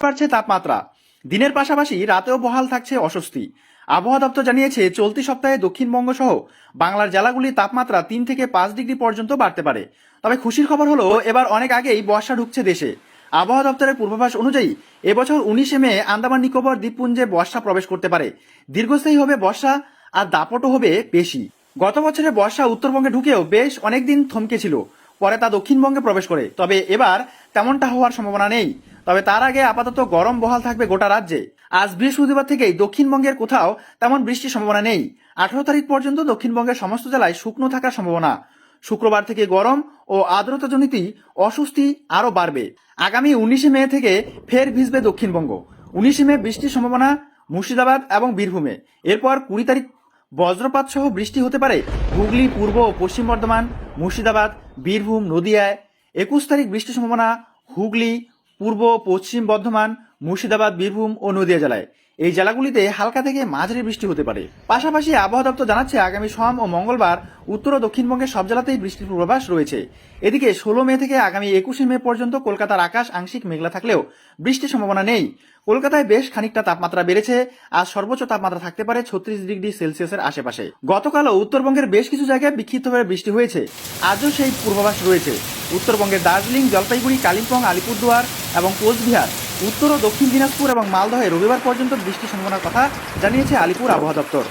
বাড়ছে তাপমাত্রা, দিনের পাশাপাশি রাতেও বহাল থাকছে অস্বস্তি। আবহাওয়া দপ্তর জানিয়েছে চলতি সপ্তাহে দক্ষিণবঙ্গ সহ বাংলার জেলাগুলির তাপমাত্রা 3 থেকে 5 ডিগ্রি পর্যন্ত বাড়তে পারে। তবে খুশির খবর হলো এবার অনেক আগেই বর্ষা ঢুকছে দেশে। আবহাওয়া দপ্তরের পূর্বাভাস অনুযায়ী এবছর 19 মে আন্দামান নিকোবর দ্বীপপুঞ্জে বর্ষা প্রবেশ করতে পারে। দীর্ঘস্থায়ী হবে বর্ষা আর দাপটও হবে বেশি। গত বছরে বর্ষা উত্তরবঙ্গে ঢুকেও বেশ অনেকদিন থমকে ছিল, পরে তা দক্ষিণবঙ্গে প্রবেশ করে। তবে এবার তেমনটা হওয়ার সম্ভাবনা নেই। তবে তার আগে আপাতত গরম বহাল থাকবে গোটা রাজ্যে। আজ বৃহস্পতিবার থেকেই দক্ষিণবঙ্গের কোথাও তেমন বৃষ্টির সম্ভাবনা নেই। 18 তারিখ পর্যন্ত দক্ষিণবঙ্গের সমস্ত জেলায় শুকনো থাকার সম্ভাবনা। শুক্রবার থেকে গরম ও আর্দ্রতাজনিত অস্বস্তি আরও বাড়বে। আগামী 19 মে থেকে ফের ভিজবে দক্ষিণবঙ্গ। 19 মে বৃষ্টির সম্ভাবনা মুর্শিদাবাদ এবং বীরভূমে। এরপর 20 তারিখ বজ্রপাত সহ বৃষ্টি হতে পারে হুগলি, পূর্ব ও পশ্চিম বর্ধমান, মুর্শিদাবাদ, বীরভূম, নদিয়ায়। 21 তারিখ বৃষ্টির সম্ভাবনা হুগলি, পূর্ব পশ্চিম বর্ধমান, মুর্শিদাবাদ, বীরভূম ও নদিয়া জেলায়। এই জেলাগুলিতে হালকা থেকে মাঝারি বৃষ্টি হতে পারে। পাশাপাশি আবহাওয়া দপ্তর জানাচ্ছে আগামী সোম ও মঙ্গলবার উত্তর ও দক্ষিণবঙ্গের সব জেলাতেই বৃষ্টির পূর্বাভাস রয়েছে। এদিকে 16 মে থেকে আগামী 21 মে পর্যন্ত কলকাতার আকাশ আংশিক মেঘলা থাকলেও বৃষ্টির সম্ভাবনা নেই। কলকাতায় বেশ খানিকটা তাপমাত্রা বেড়েছে। আজ সর্বোচ্চ তাপমাত্রা থাকতে পারে 36 ডিগ্রি সেলসিয়াসের আশেপাশে। গতকালও উত্তরবঙ্গের বেশ কিছু জায়গায় বিক্ষিপ্তভাবে বৃষ্টি হয়েছে। আজও সেই পূর্বাভাস রয়েছে। উত্তরবঙ্গের দার্জিলিং, জলপাইগুড়ি, কালিম্পং, আলিপুরদুয়ার এবং কোচবিহার, উত্তর ও দক্ষিণ দিনাজপুর এবং মালদহে রবিবার পর্যন্ত বৃষ্টির সম্ভাবনার কথা জানিয়েছে আলিপুর আবহাওয়া দপ্তর।